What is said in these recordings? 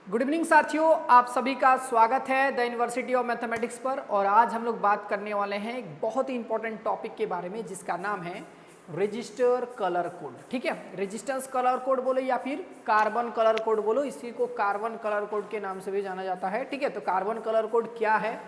Good evening साथियों, आप सभी का स्वागत है द यूनिवर्सिटी ऑफ मैथमेटिक्स पर। और आज हम लोग बात करने वाले हैं एक बहुत ही इंपॉर्टेंट टॉपिक के बारे में जिसका नाम है रजिस्टर कलर कोड। ठीक है, रेजिस्टेंस कलर कोड बोलो या फिर कार्बन कलर कोड बोलो, इसी को कार्बन कलर कोड के नाम से भी जाना जाता है। ठीक है, तो कार्बन कलर कोड क्या है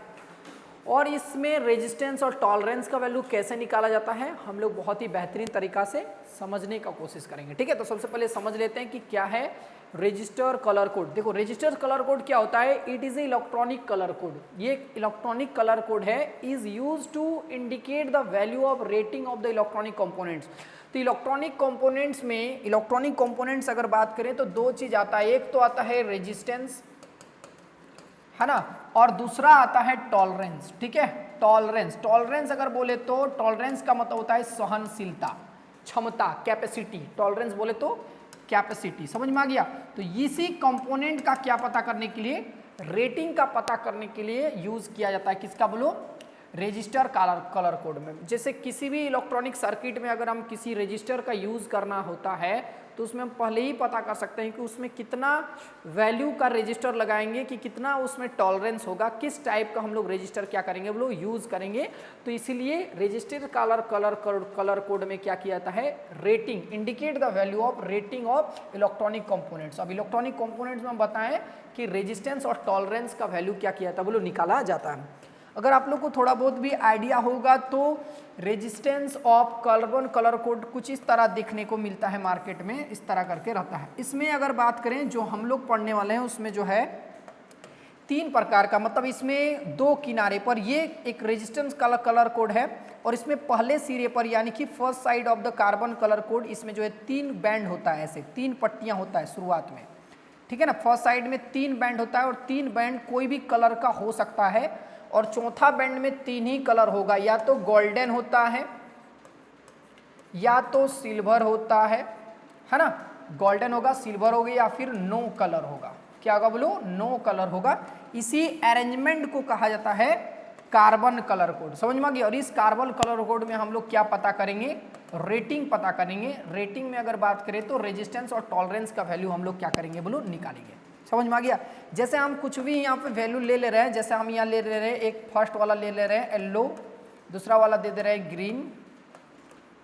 और इसमें रेजिस्टेंस और टॉलरेंस का वैल्यू कैसे निकाला जाता है, हम लोग बहुत ही बेहतरीन तरीका से समझने का कोशिश करेंगे। ठीक है, तो सबसे पहले समझ लेते हैं कि क्या है रजिस्टर कलर कोड। देखो, रजिस्टर कलर कोड क्या होता है? It is a electronic colour code. ये इलेक्ट्रॉनिक कलर कोड है, is use to indicate the value of rating of the electronic components. तो इलेक्ट्रॉनिक कंपोनेंट्स में, इलेक्ट्रॉनिक कंपोनेंट्स अगर बात करें तो दो चीज आता है, एक तो आता है रेजिस्टेंस, है ना, और दूसरा आता है टॉलरेंस। ठीक है, टॉलरेंस, टॉलरेंस अगर बोले तो टॉलरेंस का मतलब होता है सहनशीलता, क्षमता, कैपेसिटी। टॉलरेंस बोले तो कैपेसिटी, समझ में आ गया? तो इसी कंपोनेंट का क्या पता करने के लिए, रेटिंग का पता करने के लिए यूज किया जाता है। किसका बोलो? रजिस्टर कलर कोड में। जैसे किसी भी इलेक्ट्रॉनिक सर्किट में अगर हम किसी रजिस्टर का यूज करना होता है तो उसमें हम पहले ही पता कर सकते हैं कि उसमें कितना वैल्यू का रजिस्टर लगाएंगे, कि कितना उसमें टॉलरेंस होगा, किस टाइप का हम लोग रजिस्टर क्या करेंगे, वो लोग यूज करेंगे। तो इसीलिए रजिस्टर कलर कोड में क्या किया जाता है, rating, indicate the value of rating of electronic components. अब इलेक्ट्रॉनिक कंपोनेंट्स में बताएं कि रेजिस्टेंस और टॉलरेंस का वैल्यू क्या किया जाता है, वो लोग निकाला जाता है। अगर आप लोग को थोड़ा बहुत भी आइडिया होगा तो resistance of carbon colour code कुछ इस तरह देखने को मिलता है मार्केट में, इस तरह करके रहता है। इसमें अगर बात करें जो हम लोग पढ़ने वाले हैं उसमें जो है तीन प्रकार का, मतलब इसमें दो किनारे पर ये एक रेजिस्टेंस कलर कोड है और इसमें पहले सिरे पर यानी कि first side of the carbon colour code, इसमें जो है तीन बैंड होता है, ऐसे तीन पट्टियां होता है शुरुआत में। ठीक है ना, फर्स्ट साइड में तीन बैंड होता है और तीन बैंड कोई भी कलर का हो सकता है और चौथा बैंड में तीन ही कलर होगा, या तो गोल्डन होता है, या तो सिल्वर होता है ना, गोल्डन होगा, सिल्वर होगा, या फिर नो कलर होगा। क्या होगा बोलो? नो कलर होगा। इसी अरेंजमेंट को कहा जाता है कार्बन कलर कोड। समझ में आ गया? और इस कार्बन कलर कोड में हम लोग क्या पता करेंगे, रेटिंग पता करेंगे। रेटिंग में अगर बात करें तो रेजिस्टेंस और टॉलरेंस का वैल्यू हम लोग क्या करेंगे बोलो, निकालेंगे। समझ में आ गया? जैसे हम कुछ भी यहाँ पे वैल्यू ले रहे हैं, जैसे हम यहाँ ले रहे हैं, एक फर्स्ट वाला ले रहे हैं येलो, दूसरा वाला दे रहे हैं ग्रीन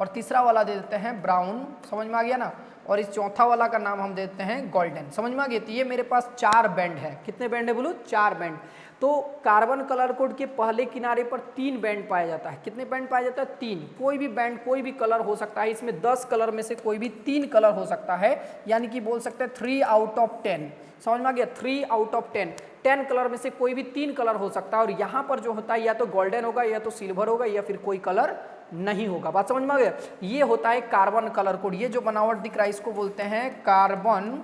और तीसरा वाला दे देते हैं ब्राउन। समझ में आ गया ना? और इस चौथा वाला का नाम हम देते हैं गोल्डन। समझ में आ गया? तो ये मेरे पास चार बैंड है। कितने बैंड है बोलो? चार बैंड। तो कार्बन कलर कोड के पहले किनारे पर तीन बैंड पाया जाता है। कितने बैंड पाया जाता है? तीन। कोई भी बैंड, कोई भी कलर हो सकता है। इसमें 10 कलर में से कोई भी तीन कलर हो सकता है, यानी कि बोल सकते हैं 3 आउट ऑफ 10। समझ में आ गया? 3 आउट ऑफ 10। 10 कलर में से कोई भी तीन कलर हो सकता है और यहाँ पर जो होता है या तो गोल्डन होगा, या तो सिल्वर होगा, या फिर कोई कलर नहीं होगा। बात समझ में आ गया? ये होता है कार्बन कलर कोड। ये जो बनावट दिख रहा है इसको बोलते हैं कार्बन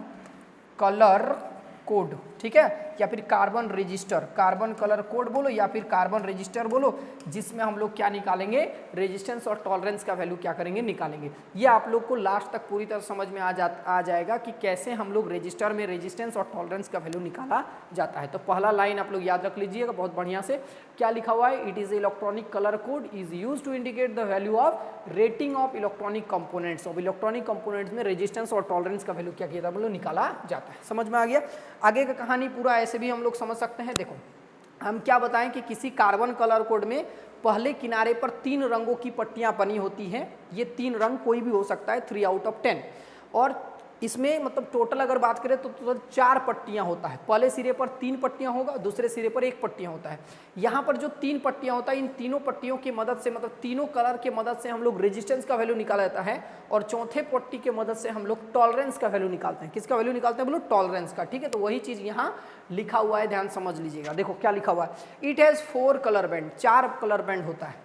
कलर कोड। ठीक है, या फिर carbon register, carbon colour code बोलो या फिर कार्बन रजिस्टर बोलो, जिसमें हम लोग क्या निकालेंगे, रेजिस्टेंस और टॉलरेंस का वैल्यू क्या करेंगे, निकालेंगे। ये आप लोग को लास्ट तक पूरी तरह समझ में आ जाएगा कि कैसे हम लोग रजिस्टर में रेजिस्टेंस और टॉलरेंस का वैल्यू निकाला जाता है। तो पहला लाइन आप लोग याद रख लीजिएगा बहुत बढ़िया से। क्या लिखा हुआ है? It is electronic colour code is use to indicate the value of rating of electronic components. Of electronic components में रेजिस्टेंस और टॉलरेंस का वैल्यू क्या किया जाता है, निकाला जाता है। समझ में आ गया? आगे का कहानी पूरा ऐसे भी हम लोग समझ सकते हैं। देखो, हम क्या बताएं कि किसी कार्बन कलर कोड में पहले किनारे पर तीन रंगों की पट्टियां बनी होती हैं। ये तीन रंग कोई भी हो सकता है, 3 आउट ऑफ 10। और इसमें मतलब टोटल अगर बात करें तो टोटल 4 पट्टियां होता है। पहले सिरे पर 3 पट्टियां होगा, दूसरे सिरे पर 1 पट्टियां होता है। यहाँ पर जो 3 पट्टियां होता है, इन तीनों पट्टियों की मदद से, मतलब तीनों कलर के मदद से हम लोग रेजिस्टेंस का वैल्यू निकाला जाता है और चौथे पट्टी के मदद से हम लोग टॉलरेंस का वैल्यू निकालते हैं। किसका वैल्यू निकालते हैं बोलो? टॉलरेंस का। ठीक है, तो वही चीज यहाँ लिखा हुआ है, ध्यान समझ लीजिएगा। देखो क्या लिखा हुआ है, it has 4 colour band, 4 colour band होता है।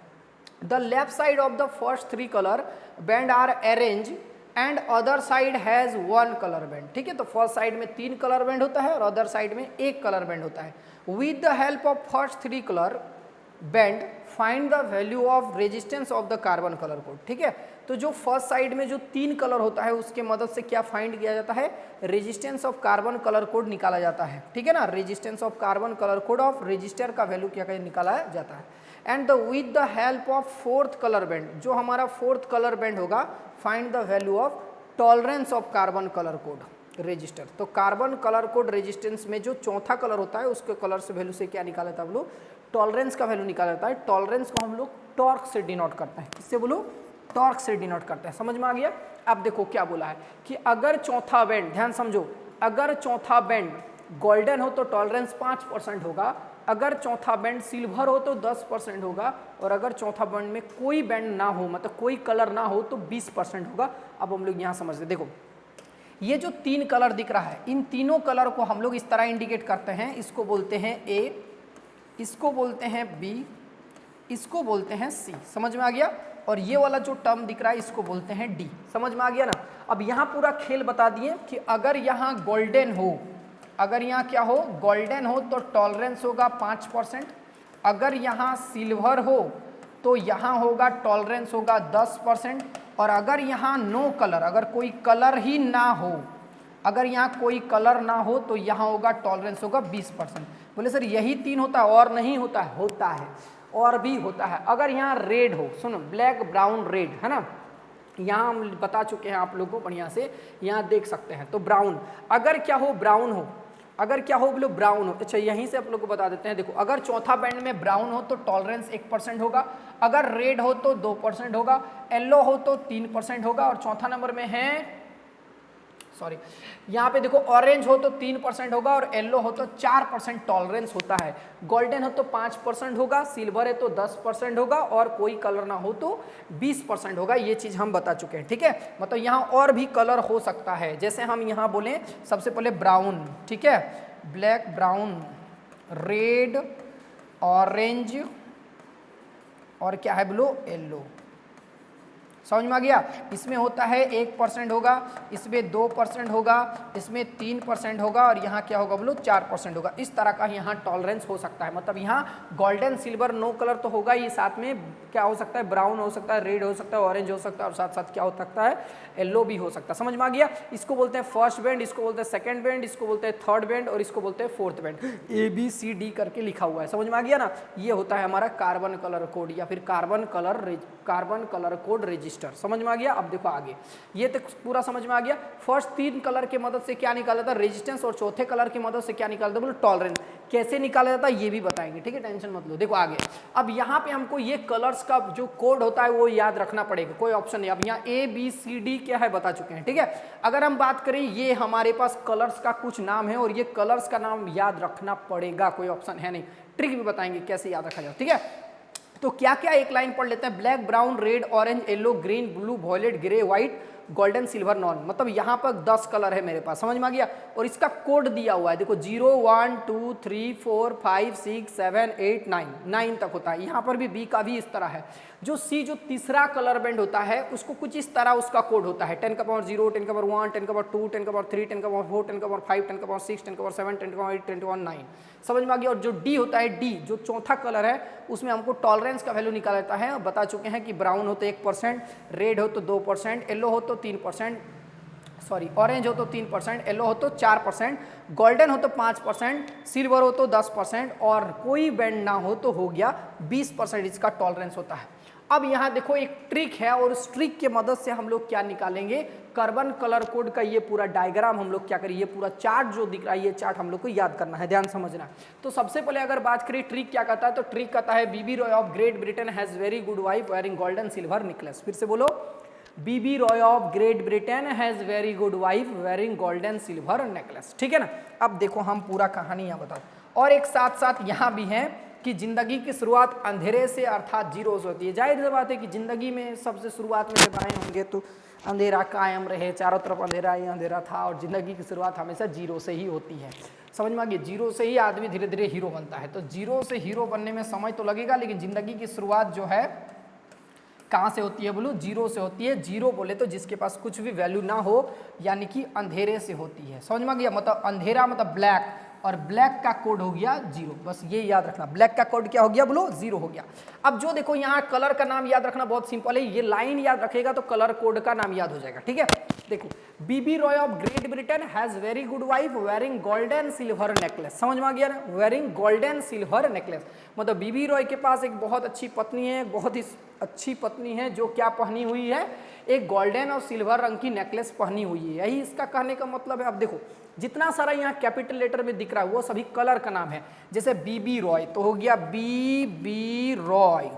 The left side of the first 3 colour band are arrange and other side has 1 colour band. ठीक है, तो फर्स्ट साइड में 3 कलर बैंड होता है और अदर साइड में 1 कलर बैंड होता है। With the help of first 3 colour band find the value of resistance of the carbon colour code. ठीक है, तो जो फर्स्ट साइड में जो 3 कलर होता है उसके मदद से क्या फाइंड किया जाता है, resistance of carbon colour code निकाला जाता है। ठीक है ना, resistance of carbon colour code of resistor का वैल्यू क्या निकाला जाता है। And with the help of 4th colour band, जो हमारा 4th कलर बैंड होगा, find the value of tolerance of carbon colour code. Resistor. तो कार्बन कलर कोड रेजिस्टेंस में जो चौथा कलर होता है उसके कलर से वैल्यू से क्या निकाला था हम लोग, टॉलरेंस का वैल्यू निकाला जाता है। टॉलरेंस को हम लोग टॉर्क से डिनोट करते हैं। किससे बोलो, टॉर्क से डिनोट करते हैं। समझ में आ गया। अब देखो क्या बोला है कि अगर चौथा बैंड, ध्यान समझो, अगर चौथा बैंड गोल्डन हो तो टॉलरेंस 5% होगा, अगर चौथा बैंड सिल्वर हो तो 10% होगा, और अगर चौथा बैंड में कोई बैंड ना हो, मतलब कोई कलर ना हो, तो 20% होगा। अब हम लोग यहाँ समझते, देखो ये जो 3 कलर दिख रहा है, इन तीनों कलर को हम लोग इस तरह इंडिकेट करते हैं। इसको बोलते हैं ए, इसको बोलते हैं बी, इसको बोलते हैं सी। समझ में आ गया। और ये वाला जो टर्म दिख रहा है इसको बोलते हैं डी। समझ में आ गया ना। अब यहाँ पूरा खेल बता दिए कि अगर यहाँ गोल्डन हो, अगर यहाँ क्या हो, गोल्डन हो, तो टॉलरेंस होगा 5%। अगर यहाँ सिल्वर हो तो यहाँ होगा टॉलरेंस होगा 10%। और अगर यहाँ नो कलर, अगर कोई कलर ही ना हो, अगर यहाँ कोई कलर ना हो तो यहाँ होगा टॉलरेंस होगा 20%। बोले सर यही 3 होता है और नहीं होता है? होता है, और भी होता है। अगर यहाँ रेड हो, सुनो, ब्लैक ब्राउन रेड है ना, यहाँ हम बता चुके हैं आप लोगों को बढ़िया से, यहाँ देख सकते हैं। तो ब्राउन, अगर क्या हो, ब्राउन हो, अगर क्या हो बोलो ब्राउन हो। अच्छा यहीं से आप लोग को बता देते हैं। देखो अगर चौथा बैंड में ब्राउन हो तो टॉलरेंस 1% होगा, अगर रेड हो तो 2% होगा, येलो हो तो 3% होगा, और चौथा नंबर में है, सॉरी, यहाँ पे देखो ऑरेंज हो तो 3% होगा, और येलो हो तो 4% टॉलरेंस होता है। गोल्डन हो तो 5% होगा, सिल्वर है तो 10% होगा, और कोई कलर ना हो तो 20% होगा। ये चीज़ हम बता चुके हैं। ठीक है, मतलब यहाँ और भी कलर हो सकता है। जैसे हम यहाँ बोले सबसे पहले ब्राउन, ठीक है, ब्लैक, ब्राउन, रेड, ऑरेंज, और क्या है बोलो, येलो। समझ में आ गया। इसमें होता है 1% होगा, इसमें 2% होगा, इसमें 3% होगा, और यहाँ क्या होगा बोलो 4% होगा। इस तरह का यहाँ टॉलरेंस हो सकता है। मतलब यहाँ गोल्डन, सिल्वर, नो कलर तो होगा ही, साथ में क्या हो सकता है, ब्राउन हो सकता है, रेड हो सकता है, ऑरेंज हो सकता है, और साथ साथ क्या हो सकता है, येलो भी हो सकता है। समझ में आ गया। इसको बोलते हैं फर्स्ट बैंड, इसको बोलते हैं सेकंड बैंड, इसको बोलते हैं थर्ड बैंड, और इसको बोलते हैं फोर्थ बैंड। ABCD करके लिखा हुआ है। समझ में आ गया ना। ये होता है हमारा कार्बन कलर कोड, या फिर कार्बन कलर कोड रजिस्टर। समझ में आ गया। अब देखो आगे, ये तो पूरा समझ में आ गया। फर्स्ट 3 कलर की मदद से क्या निकाला था, रेजिस्टेंस, और चौथे कलर की मदद से क्या निकालता बोलो, टॉलरेंस। कैसे निकाला जाता है ये भी बताएंगे। ठीक है, टेंशन मत लो। देखो आगे, अब यहाँ पे हमको ये कलर्स का जो कोड होता है वो याद रखना पड़ेगा, कोई ऑप्शन नहीं। अब यहाँ ABCD क्या है बता चुके हैं। ठीक है, अगर हम बात करें, ये हमारे पास कलर्स का कुछ नाम है, और ये कलर्स का नाम याद रखना पड़ेगा, कोई ऑप्शन है नहीं। ट्रिक भी बताएंगे कैसे याद रखा जाए। ठीक है, तो क्या क्या एक लाइन पढ़ लेते हैं। Black, brown, red, orange, yellow, green, blue, violet, grey, white, golden, silver, none. मतलब यहाँ पर 10 कलर है मेरे पास। समझ में आ गया। और इसका कोड दिया हुआ है, देखो 0 1 2 3 4 5 6 7 8 9 तक होता है। यहाँ पर भी B का भी इस तरह है। जो C जो तीसरा कलर बैंड होता है उसको कुछ इस तरह उसका कोड होता है। 10 का पावर 0, 10 का पावर 1, 10 का पावर 2, 10 का पावर 3, 10 का पावर 4, 10 का पावर 5, 10 का पावर 6, 10 का पावर 7, 10 का पावर 8, 10 का पावर 9। समझ में आ गया। और जो D होता है, D जो चौथा कलर है, उसमें हमको टॉलरेंस का वैल्यू निकाला जाता है। बता चुके हैं कि ब्राउन हो तो 1%, रेड हो तो 2%, येलो हो तो 3%, सॉरी ऑरेंज हो तो 3%, येलो हो तो 4%, गोल्डन हो तो 5%, सिल्वर हो तो 10%, और कोई बैंड ना हो तो हो गया 20% इसका टॉलरेंस होता है। अब यहाँ देखो एक ट्रिक है, और उस ट्रिक के मदद से हम लोग क्या निकालेंगे, कार्बन कलर कोड का ये पूरा डायग्राम हम लोग क्या करें, ये पूरा चार्ट जो दिख रहा है, ये चार्ट हम लोग को याद करना है, ध्यान समझना। तो सबसे पहले अगर बात करें ट्रिक क्या कहता है, तो ट्रिक कहता है B B Roy of Great Britain has very good wife wearing golden silver necklace. फिर से बोलो, B B Roy of Great Britain has very good wife wearing golden silver necklace. ठीक है ना। अब देखो हम पूरा कहानी यहाँ बताओ, और एक साथ साथ यहाँ भी है कि जिंदगी की शुरुआत अंधेरे से अर्थात जीरो से होती है। जाहिर सी बात है कि जिंदगी में सबसे शुरुआत में जब आए होंगे तो अंधेरा कायम रहे, चारों तरफ अंधेरा ही अंधेरा था, और जिंदगी की शुरुआत हमेशा जीरो से ही होती है। समझ में आ गया। जीरो से ही आदमी धीरे धीरे हीरो बनता है। तो जीरो से हीरो बनने में समय तो लगेगा, लेकिन जिंदगी की शुरुआत जो है कहाँ से होती है बोलो, जीरो से होती है। जीरो बोले तो जिसके पास कुछ भी वैल्यू ना हो, यानी कि अंधेरे से होती है। समझ में आ गया। मतलब अंधेरा मतलब ब्लैक, और ब्लैक का कोड हो गया जीरो। बस ये याद रखना, ब्लैक का कोड क्या हो गया बोलो, जीरो हो गया। अब जो देखो यहाँ कलर का नाम याद रखना बहुत सिंपल है, ये लाइन याद रखेगा तो कलर कोड का नाम याद हो जाएगा, ठीक है। देखो B B Roy of Great Britain has very good wife wearing golden silver necklace, समझ में आ गया ना, वेयरिंग गोल्डन सिल्वर नेकलेस, मतलब बीबी रॉय के पास एक बहुत अच्छी पत्नी है, बहुत ही अच्छी पत्नी है जो क्या पहनी हुई है, एक गोल्डन और सिल्वर रंग की नेकलेस पहनी हुई है, यही इसका कहने का मतलब है। अब देखो जितना सारा यहाँ कैपिटल लेटर में दिख रहा है वो सभी कलर का नाम है, जैसे बीबी रॉय तो हो गया बीबी रॉय,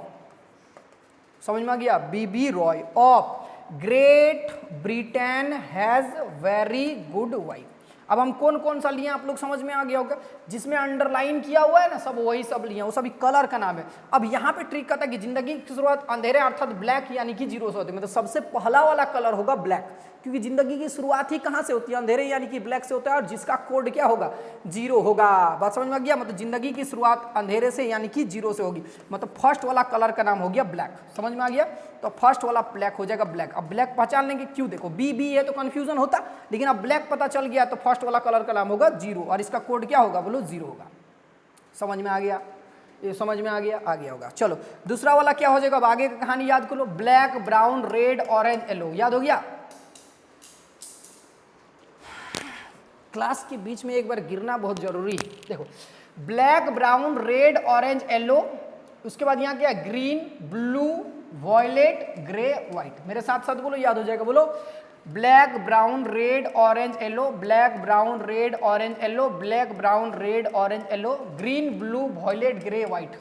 समझ में आ गया, B B Roy of Great Britain has very good wife. अब हम कौन कौन सा लिए आप लोग समझ में आ गया होगा, जिसमें अंडरलाइन किया हुआ है ना सब वही सब लिए, वो सभी कलर का नाम है। अब यहाँ पे ट्रिक कहता है कि जिंदगी की शुरुआत अंधेरे अर्थात ब्लैक यानी कि जीरो से होती है, मतलब सबसे पहला वाला कलर होगा ब्लैक, क्योंकि जिंदगी की शुरुआत ही कहाँ से होती है, अंधेरे यानी कि ब्लैक से होता है, और जिसका कोड क्या होगा, जीरो होगा। बात समझ में आ गया, मतलब जिंदगी की शुरुआत अंधेरे से यानी कि जीरो से होगी, मतलब फर्स्ट वाला कलर का नाम हो गया ब्लैक, समझ में आ गया, तो फर्स्ट वाला ब्लैक हो जाएगा ब्लैक। अब ब्लैक पहचान लेंगे क्यों, देखो बी बी है तो कंफ्यूजन होता, लेकिन अब ब्लैक पता चल गया तो फर्स्ट वाला कलर का नाम होगा जीरो, और इसका कोड क्या होगा बोलो, जीरो होगा। समझ में आ गया, ये समझ में आ गया होगा। चलो दूसरा वाला क्या हो जाएगा, अब आगे की कहानी याद कर लो, black brown red orange yellow, याद हो गया। क्लास के बीच में एक बार गिरना बहुत जरूरी है। देखो black brown red orange yellow, उसके बाद यहाँ क्या है, green blue violet grey white, मेरे साथ साथ बोलो, याद हो जाएगा, बोलो black brown red orange yellow, black brown red orange yellow, black brown red orange yellow, green blue violet grey white,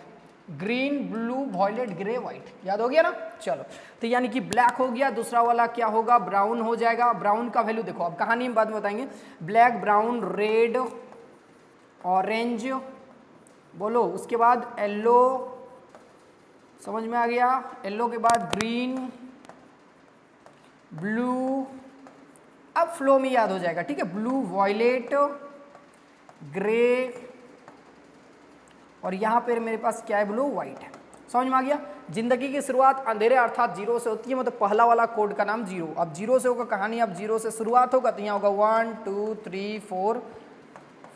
green blue violet grey white, याद हो गया ना। चलो तो यानी कि ब्लैक हो गया, दूसरा वाला क्या होगा, ब्राउन हो जाएगा। ब्राउन का वैल्यू देखो, अब कहानी में बाद में बताएंगे, ब्लैक ब्राउन रेड ऑरेंज बोलो, उसके बाद येलो, समझ में आ गया, येलो के बाद ग्रीन ब्लू, अब फ्लो में याद हो जाएगा, ठीक है, ब्लू वॉयलेट ग्रे, और यहाँ पर मेरे पास क्या है, ब्लू व्हाइट है। समझ में आ गया, जिंदगी की शुरुआत अंधेरे अर्थात जीरो से होती है, मतलब पहला वाला कोड का नाम जीरो। अब जीरो से होगा कहानी, अब जीरो से शुरुआत होगा तो यहाँ होगा 1 2 3 4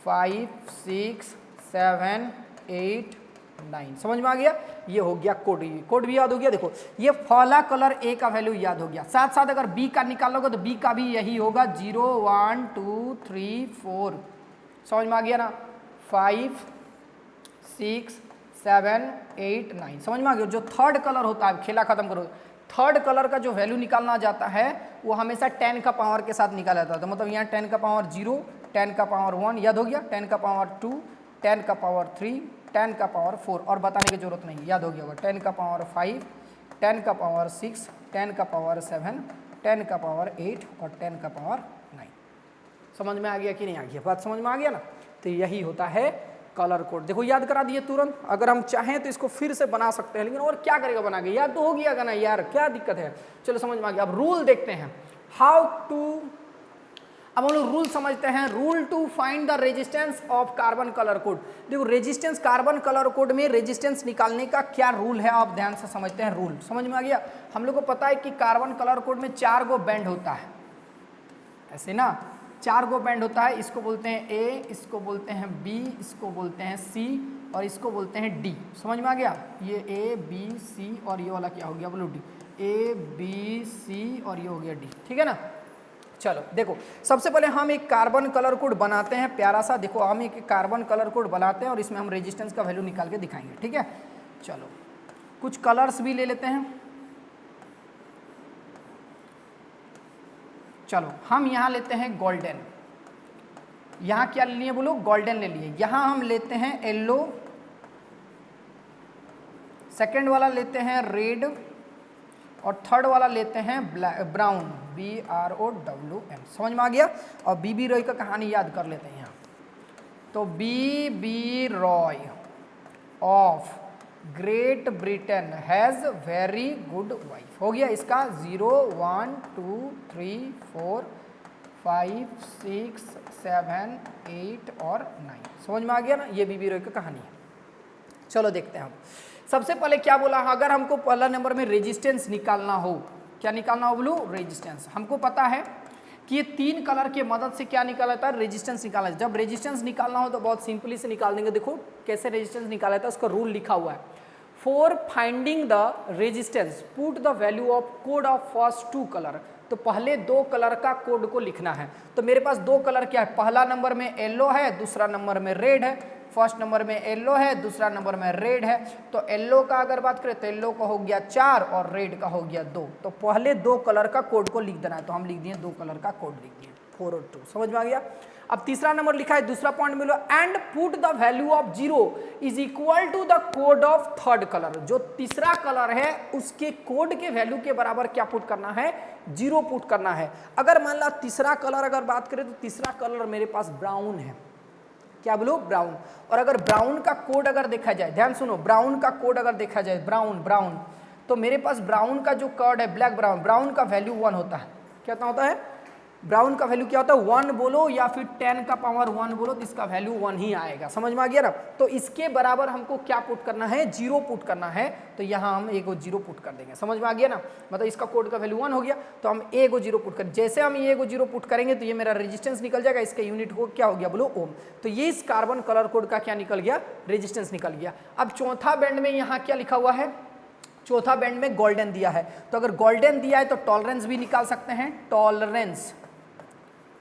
5 6 7 8 9, समझ में आ गया, ये हो गया कोड, ये कोड भी याद हो गया। देखो ये पहला कलर ए का वैल्यू याद हो गया, साथ साथ अगर बी का निकालोगे तो बी का भी यही होगा 0 1 2 3 4, समझ में आ गया ना, 5 6 7 8 9, समझ में आ गया। जो थर्ड कलर होता है, खेला खत्म करो, थर्ड कलर का जो वैल्यू निकालना जाता है वो हमेशा 10 का पावर के साथ निकाला जाता है, तो मतलब यहाँ 10 का पावर 0, 10 का पावर 1, याद हो गया, 10 का पावर 2, 10 का पावर 3, 10 का पावर 4, और बताने की जरूरत नहीं, याद हो गया होगा, 10 का पावर 5, 10 का पावर 6, 10 का पावर 7, 10 का पावर 8 और 10 का पावर 9। समझ में आ गया कि नहीं आ गया, बात समझ में आ गया ना। तो यही होता है कलर कोड। देखो याद करा दिए तुरंत, अगर हम चाहें तो इसको फिर से बना सकते हैं, लेकिन और क्या करेगा बना के, याद तो हो गया ना यार, क्या दिक्कत है। चलो समझ में आ गया। अब रूल देखते हैं, हाउ टू, अब हम लोग रूल समझते हैं, rule to find the resistance of carbon colour code. देखो रेजिस्टेंस, कार्बन कलर कोड में रेजिस्टेंस निकालने का क्या रूल है, आप ध्यान से समझते हैं। रूल समझ में आ गया। हम लोग को पता है कि कार्बन कलर कोड में 4 गो बैंड होता है, ऐसे ना 4 गो बैंड होता है, इसको बोलते हैं ए, इसको बोलते हैं बी, इसको बोलते हैं सी और इसको बोलते हैं डी। समझ में आ गया, ये ए बी सी और ये वाला क्या हो गया, बोलो डी, ए बी सी और ये हो गया डी, ठीक है ना। चलो देखो सबसे पहले हम एक कार्बन कलर कोड बनाते हैं प्यारा सा। देखो हम एक कार्बन कलर कोड बनाते हैं और इसमें हम रेजिस्टेंस का वैल्यू निकाल के दिखाएंगे, ठीक है। चलो कुछ कलर्स भी ले लेते हैं। चलो हम यहाँ लेते हैं गोल्डन, यहाँ क्या ले लिए बोलो, गोल्डन ले लिए। यहाँ हम लेते हैं येलो, सेकंड वाला लेते हैं रेड और थर्ड वाला लेते हैं ब्राउन, BROWN। समझ में आ गया। और बीबी रॉय का कहानी याद कर लेते हैं यहाँ। तो B B Roy of Great Britain has very good wife, हो गया इसका 0 1 2 3 4 5 6 7 8 और 9। समझ में आ गया ना, ये बीबी रॉय का कहानी है। चलो देखते हैं हम। सबसे पहले क्या बोला, अगर हमको पहला नंबर में रेजिस्टेंस निकालना हो, क्या निकालना हो बोलो, रेजिस्टेंस। हमको पता है कि ये 3 कलर के मदद से क्या निकाला जाता है, रेजिस्टेंस निकाला जाता है। जब रेजिस्टेंस निकालना हो तो बहुत सिंपली से निकाल देंगे। देखो कैसे रेजिस्टेंस निकाला जाता है, उसका रूल लिखा हुआ है। For finding the resistance put the value of code of first two colour. तो पहले दो कलर का कोड को लिखना है। तो मेरे पास दो कलर क्या है, पहला नंबर में येलो है, दूसरा नंबर में रेड है। फर्स्ट नंबर में येलो है, दूसरा नंबर में रेड है। तो येलो का अगर बात करें तो येलो का हो गया 4 और रेड का हो गया 2। तो पहले दो कलर का कोड को लिख देना है। तो हम लिख दिए दो कलर का कोड लिख दिए 4 और 2। समझ में आ गया। अब तीसरा नंबर लिखा है, दूसरा पॉइंट में लो, and put the value of 0 is equal to the code of third colour. जो तीसरा कलर है उसके कोड के वैल्यू के बराबर क्या पुट करना है, 0 पुट करना है। अगर मान ला तीसरा कलर अगर बात करें तो तीसरा कलर मेरे पास ब्राउन है, क्या बोलो, ब्राउन। और अगर ब्राउन का कोड अगर देखा जाए, ध्यान सुनो, ब्राउन का कोड अगर देखा जाए, ब्राउन, तो मेरे पास ब्राउन का जो कोड है ब्लैक ब्राउन, ब्राउन का वैल्यू 1 होता है। क्या होता है, ब्राउन का वैल्यू क्या होता है, 1 बोलो या फिर 10 का पावर 1 बोलो तो इसका वैल्यू 1 ही आएगा। समझ में आ गया ना। तो इसके बराबर हमको क्या पुट करना है, 0 पुट करना है। तो यहाँ हम एक 0 पुट कर देंगे। समझ में आ गया ना, मतलब इसका कोड का वैल्यू 1 हो गया तो हम एक 0 पुट कर, जैसे हम ये 0 पुट करेंगे तो ये मेरा रेजिस्टेंस निकल जाएगा। इसका यूनिट हो क्या हो गया, बोलो ओम। तो ये इस कार्बन कलर कोड का क्या निकल गया, रेजिस्टेंस निकल गया। अब चौथा बैंड में यहाँ क्या लिखा हुआ है, चौथा बैंड में गोल्डन दिया है। तो अगर गोल्डन दिया है तो टॉलरेंस भी निकाल सकते हैं, टॉलरेंस।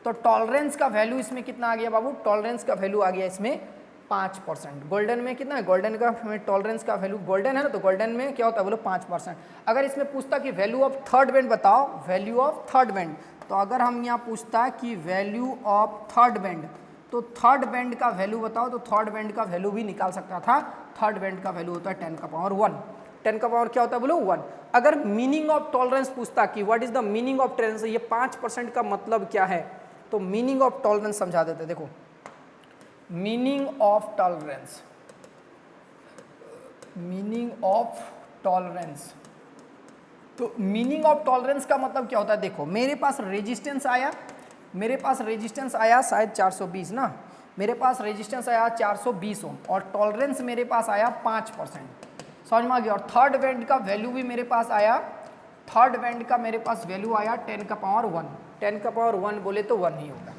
तो टॉलरेंस का वैल्यू इसमें कितना आ गया बाबू, टॉलरेंस का वैल्यू आ गया इसमें 5%। गोल्डन में कितना है, गोल्डन का टॉलरेंस का वैल्यू, गोल्डन है ना, तो गोल्डन में क्या होता है बोलो 5%। अगर इसमें पूछता कि वैल्यू ऑफ थर्ड बैंड बताओ, वैल्यू ऑफ थर्ड बैंड, तो अगर हम यहाँ पूछता कि वैल्यू ऑफ थर्ड बैंड, तो थर्ड बैंड का वैल्यू बताओ, तो थर्ड बैंड का वैल्यू भी निकाल सकता था। थर्ड बैंड का वैल्यू होता है 10 का पावर 1। 10 का पावर क्या होता है बोलो 1। अगर मीनिंग ऑफ टॉलरेंस पूछता कि what is the meaning of tolerance, ये 5% का मतलब क्या है, तो मीनिंग ऑफ टॉलरेंस समझा देते। देखो meaning of tolerance, meaning of tolerance, तो मीनिंग ऑफ टॉलरेंस का मतलब क्या होता है। देखो मेरे पास रेजिस्टेंस आया, मेरे पास रेजिस्टेंस आया शायद 420 ना, मेरे पास रेजिस्टेंस आया 420 ओम और टॉलरेंस मेरे पास आया 5%। समझ में आ गया। और थर्ड बैंड का वैल्यू भी मेरे पास आया, थर्ड बैंड का मेरे पास वैल्यू आया 10 का पावर 1। 10 का पावर 1 बोले तो 1 ही होगा,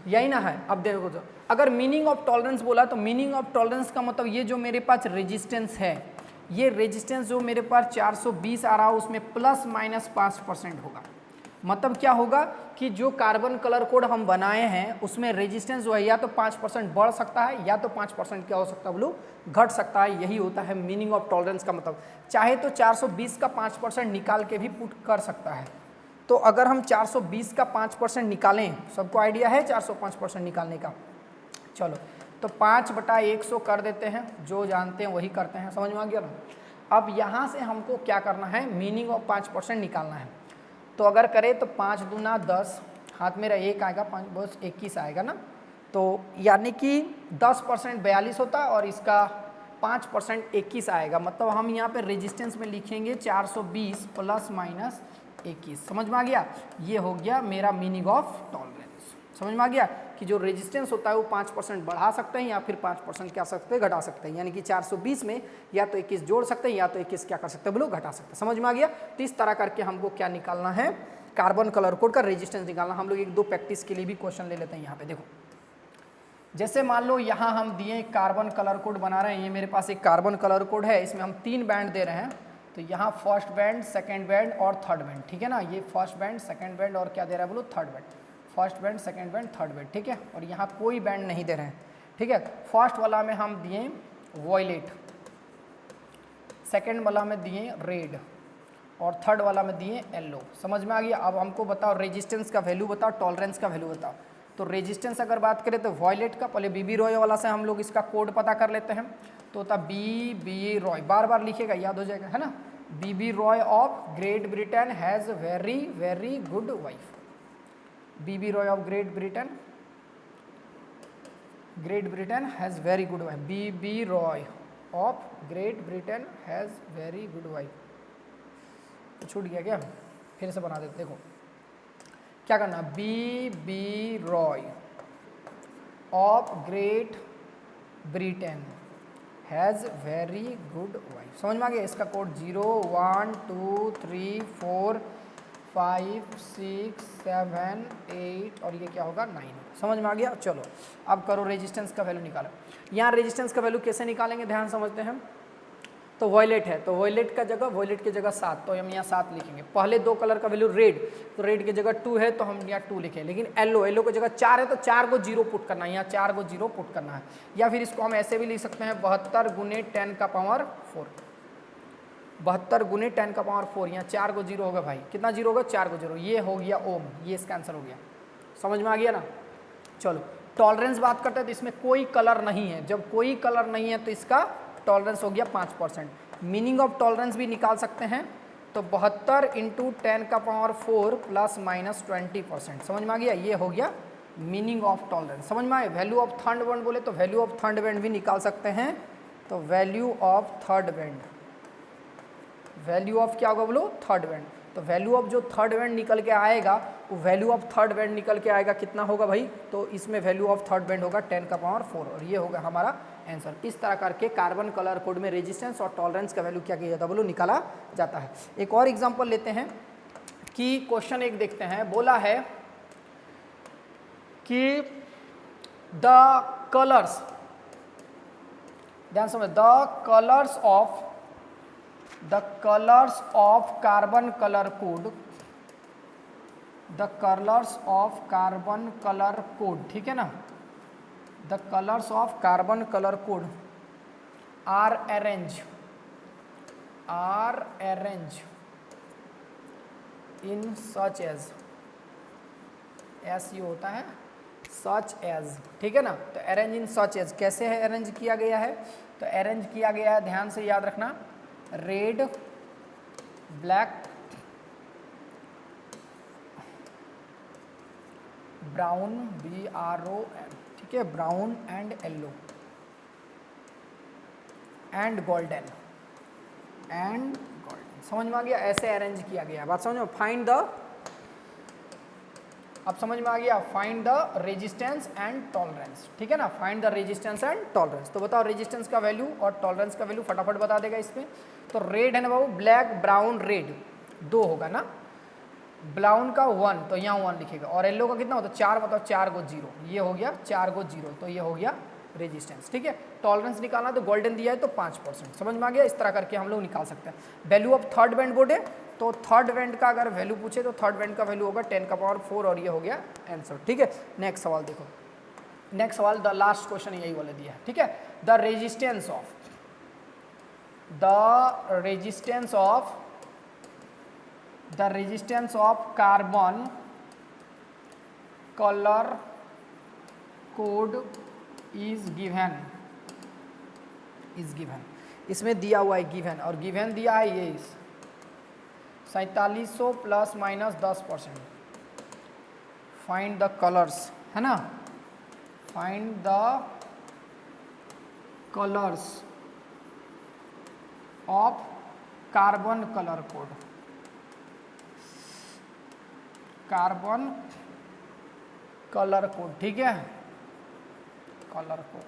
यही ना है। अब देखो तो अगर मीनिंग ऑफ टॉलरेंस बोला तो मीनिंग ऑफ टॉलरेंस का मतलब ये जो मेरे पास रेजिस्टेंस है, ये रेजिस्टेंस जो मेरे पास 420 आ रहा है उसमें प्लस माइनस 5% होगा। मतलब क्या होगा कि जो कार्बन कलर कोड हम बनाए हैं उसमें रेजिस्टेंस जो है या तो 5% बढ़ सकता है या तो 5% क्या हो सकता है बोलो घट सकता है। यही होता है मीनिंग ऑफ टॉलरेंस का मतलब। चाहे तो 420 का 5% निकाल के भी पुट कर सकता है। तो अगर हम 420 का 5% निकालें, सबको आइडिया है 405% निकालने का, चलो तो 5/100 कर देते हैं, जो जानते हैं वही करते हैं। समझ में आ गया ना। अब यहाँ से हमको क्या करना है, मीनिंग ऑफ 5% निकालना है। तो अगर करें तो 5 दूना 10, हाथ मेरा 1 आएगा, 5 बस 21 आएगा ना। तो यानी कि 10% 42 होता है और इसका 5% 21 आएगा। मतलब हम यहाँ पे रेजिस्टेंस में लिखेंगे 420 प्लस माइनस 21। समझ में आ गया। ये हो गया मेरा मीनिंग ऑफ टॉलरेंस। समझ में आ गया कि जो रेजिस्टेंस होता है वो 5% बढ़ा सकते हैं या फिर 5% क्या सकते हैं, घटा सकते हैं। यानी कि 420 में या तो 21 जोड़ सकते हैं या तो 21 क्या कर सकते हैं बोलो घटा सकते हैं। समझ में आ गया। तो इस तरह करके हमको क्या निकालना है, कार्बन कलर कोड का रेजिस्टेंस निकालना। हम लोग 1-2 प्रैक्टिस के लिए भी क्वेश्चन ले लेते हैं। यहाँ पे देखो, जैसे मान लो यहाँ हम दिए कार्बन कलर कोड बना रहे हैं। ये मेरे पास एक कार्बन कलर कोड है, इसमें हम 3 बैंड दे रहे हैं। तो यहाँ फर्स्ट बैंड, सेकेंड बैंड और थर्ड बैंड, ठीक है ना। ये फर्स्ट बैंड, सेकेंड बैंड और क्या दे रहा है बोलो third band. First band, second band, third band, ठीक है। और यहाँ कोई बैंड नहीं दे रहे हैं, ठीक है। फर्स्ट वाला में हम दिए वॉयलेट, सेकेंड वाला में दिए रेड और थर्ड वाला में दिए येलो। समझ में आ गया। अब हमको बताओ रेजिस्टेंस का वैल्यू बताओ, टॉलरेंस का वैल्यू बताओ। तो रेजिस्टेंस अगर बात करें तो वॉयलेट का पहले बीबी रॉय वाला से हम लोग इसका कोड पता कर लेते हैं। तो होता बीबी रॉय, बार बार लिखेगा याद हो जाएगा, है ना। B B Roy of Great Britain has very very good wife. B B Roy of Great Britain has very good wife. B B Roy of Great Britain has very good wife. छूट गया क्या, फिर से बना देते। देखो क्या करना, B B Roy of Great Britain has very good wife. समझ में आ गया। इसका कोड 0 1 2 3 4 5 6 7 8 और ये क्या होगा 9। समझ में आ गया। चलो अब करो रेजिस्टेंस का वैल्यू निकालो। यहाँ रेजिस्टेंस का वैल्यू कैसे निकालेंगे, ध्यान समझते हैं। तो वॉयलेट है, तो वॉयलेट का जगह वॉयलेट की जगह 7, तो हम यहाँ 7 लिखेंगे। पहले दो कलर का वैल्यू रेड, तो रेड की जगह 2 है तो हम यहाँ 2 लिखें। लेकिन येलो, येलो की जगह 4 है तो 4 को 0 पुट करना है, यहाँ 4 को 0 पुट करना है। या फिर इसको हम ऐसे भी लिख सकते हैं 72 गुने 10 का पावर 4, 72 गुने 10 का पावर 4। यहाँ 4 को 0 होगा भाई, कितना 0 होगा, 4 को 0, ये हो गया ओम, ये इसका आंसर हो गया। समझ में आ गया ना। चलो टॉलरेंस बात करते हैं, तो इसमें कोई कलर नहीं है। जब कोई कलर नहीं है तो इसका टॉलरेंस हो गया 5%। मीनिंग ऑफ टॉलरेंस भी निकाल सकते हैं, तो 72 इंटू 10 का पावर 4 प्लस माइनस 20%। समझ में आ गया, ये हो गया मीनिंग ऑफ टॉलरेंस। समझ में आए। वैल्यू ऑफ थर्ड बैंड बोले तो वैल्यू ऑफ थर्ड बैंड भी निकाल सकते हैं। तो value of third band, value of क्या होगा बोलो, थर्ड बैंड। तो वैल्यू ऑफ जो थर्ड बैंड निकल के आएगा, वो वैल्यू ऑफ थर्ड बैंड निकल के आएगा कितना होगा भाई, तो इसमें वैल्यू ऑफ थर्ड बैंड होगा 10 का पावर 4 और ये होगा हमारा आंसर। इस तरह करके कार्बन कलर कोड में रेजिस्टेंस और टॉलरेंस का वैल्यू क्या किया जाता है बोलो, निकाला जाता है। एक और एग्जांपल लेते हैं कि क्वेश्चन एक देखते हैं। बोला है कि द कलर्स, ध्यान समझ, the colours of carbon colour code, the colours of carbon colour code, ठीक है ना, the colours of carbon colour code are arrange in such as, you होता है सच एज, ठीक है ना। तो अरेंज इन सच एज कैसे है अरेंज किया गया है, तो अरेंज किया गया है, ध्यान से याद रखना, रेड, ब्लैक, ब्राउन, BRON, ठीक है, brown and yellow and golden, समझ में आ गया। ऐसे अरेंज किया गया, बात समझ में। फाइंड द, अब समझ में आ गया, find the resistance and tolerance, ठीक है ना, find the resistance and tolerance. तो बताओ रेजिस्टेंस का वैल्यू और टॉलरेंस का वैल्यू फटाफट बता देगा इसमें। तो रेड है ना बाबू, ब्लैक, ब्राउन, रेड 2 होगा ना, ब्राउन का 1 तो यहाँ 1 लिखेगा, और येलो का कितना होता है 4, मतलब 4 को 0, ये हो गया 4 को 0, तो ये हो गया रेजिस्टेंस, ठीक है। टॉलरेंस निकालना तो गोल्डन दिया है तो 5%, समझ में आ गया। इस तरह करके हम लोग निकाल सकते हैं। Value of third band board है, तो थर्ड बैंड का अगर वैल्यू पूछे तो थर्ड बैंड का वैल्यू होगा 10 का पावर 4 और ये हो गया आंसर, ठीक है। नेक्स्ट सवाल देखो, नेक्स्ट सवाल द लास्ट क्वेश्चन यही वाला दिया है, ठीक है। The resistance of carbon colour code is given, इसमें दिया हुआ है गिवन, और गिवन दिया है ये 4700 plus minus 10%। Find the colours, है ना, find the colours of carbon colour code, carbon colour code, ठीक है, कलर कोड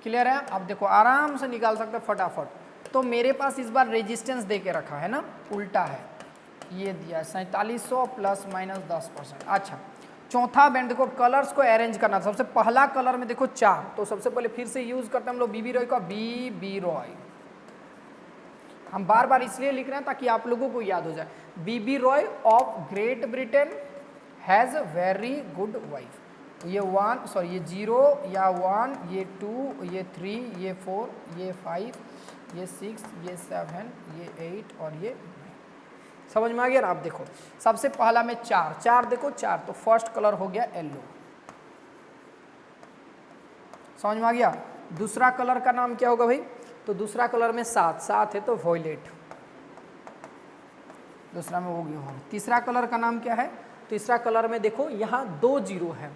क्लियर है। अब देखो आराम से निकाल सकते हैं फटाफट। तो मेरे पास इस बार रेजिस्टेंस दे के रखा है ना, उल्टा है, ये दिया है 4700 प्लस माइनस 10%। अच्छा, चौथा बैंड देखो, कलर्स को अरेंज करना। सबसे पहला कलर में देखो 4, तो सबसे पहले फिर से यूज करते हैं हम लोग बीबी रॉय का, बीबी रॉय। हम बार बार इसलिए लिख रहे हैं ताकि आप लोगों को याद हो जाए। B B Roy of Great Britain has very good wife. ये 1 सॉरी ये 0 या 1, ये 2, ये 3, ये 4, ये 5, ये 6, ये 7, ये 8 और ये 9। समझ में आ गया ना। आप देखो सबसे पहला में 4 देखो 4, तो फर्स्ट कलर हो गया येलो, समझ में आ गया। दूसरा कलर का नाम क्या होगा भाई, तो दूसरा कलर में 7 है तो वॉयलेट, दूसरा में हो गया। तीसरा कलर का नाम क्या है, तीसरा कलर में देखो यहाँ 2 0 है,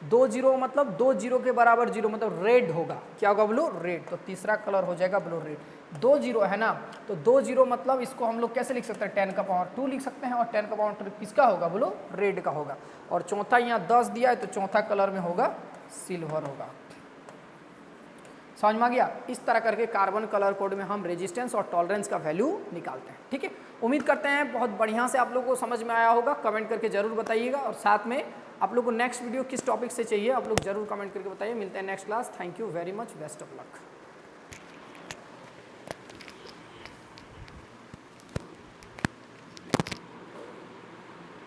2 0 मतलब 2 0 के बराबर 0 मतलब रेड होगा, क्या होगा ब्लू, रेड। तो तीसरा कलर हो जाएगा ब्लू रेड। 2 0 है ना, तो 2 0 मतलब इसको हम लोग कैसे लिख सकते हैं, 10 का पावर 2 लिख सकते हैं, और 10 का पावर 2 किसका होगा ब्लू, रेड का होगा। और चौथा यहाँ 10 दिया है तो चौथा कलर में होगा सिल्वर होगा, समझ में आ गया। इस तरह करके कार्बन कलर कोड में हम रेजिस्टेंस और टॉलरेंस का वैल्यू निकालते हैं। ठीक है, उम्मीद करते हैं बहुत बढ़िया से आप लोगों को समझ में आया होगा। कमेंट करके जरूर बताइएगा और साथ में आप लोग को नेक्स्ट वीडियो किस टॉपिक से चाहिए आप लोग जरूर कमेंट करके बताइए। मिलते हैं next class. Thank you very much, best of luck.